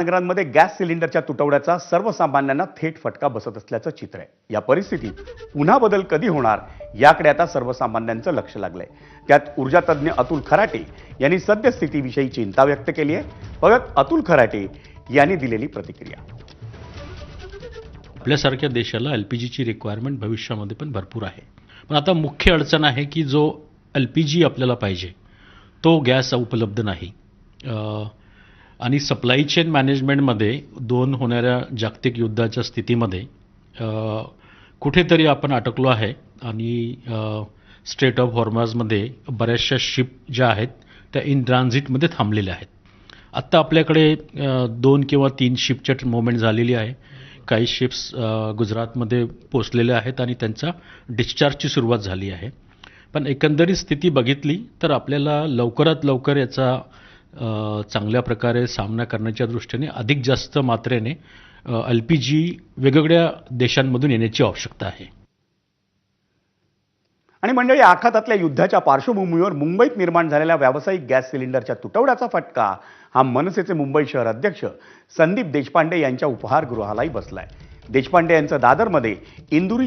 नगरांमध्ये gas सिलेंडरच्या तुटवड्याचा सर्वसामान्यांना थेट फटका बसत असल्याचं चित्र आहे। या परिस्थितीत पुन्हा बदल कधी होणार याकडे आता सर्वसामान्यांचं लक्ष लागलंय। त्यात ऊर्जा तज्ञ अतुल खराटे यांनी सद्यस्थितीविषयी चिंता व्यक्त केली आहे। बघत अतुल खराटे यांनी दिलेली प्रतिक्रिया। आपल्यासारख्या देशाला एलपीजीची रिक्वायरमेंट भविष्यामध्ये पण भरपूर आहे, पण आता मुख्य अडचण आहे की जो एलपीजी आपल्याला पाहिजे तो गॅस उपलब्ध नाही। आणि सप्लाय चेन मॅनेजमेंटमध्ये दोन होणाऱ्या जागतिक युद्धाच्या स्थितीमध्ये कुठेतरी आपण अटकलो आहे आणि स्ट्रेट ऑफ हॉर्मझमध्ये बऱ्याचशा शिप ज्या आहेत त्या इन ट्रान्झिटमध्ये थांबलेल्या आहेत। आत्ता आपल्याकडे 2 किंवा 3 शिपच्या मूवमेंट झालेली आहे। काही शिप्स गुजरातमध्ये पोचलेल्या आहेत आणि त्यांचा डिस्चार्जची सुरुवात झाली आहे। पण एकंदरीत स्थिती बघितली तर आपल्याला लवकरात लवकर याचा चांगल्या प्रकारे सामना करण्याच्या दृष्टीने अधिक जास्त मात्रेने एलपीजी वेगवेगळ्या देशांमधून येण्याची आवश्यकता आहे। आणि मंडळी, आखातातल्या युद्धाच्या पार्श्वभूमीवर मुंबईत निर्माण झालेल्या व्यावसायिक गॅस सिलेंडरच्या तुटवड्याचा फटका हा मनसेचे मुंबई शहर अध्यक्ष संदीप देशपांडे यांच्या उपहारगृहालाही बसलाय। देशपांडे यांचं दादरमध्ये इंदुरी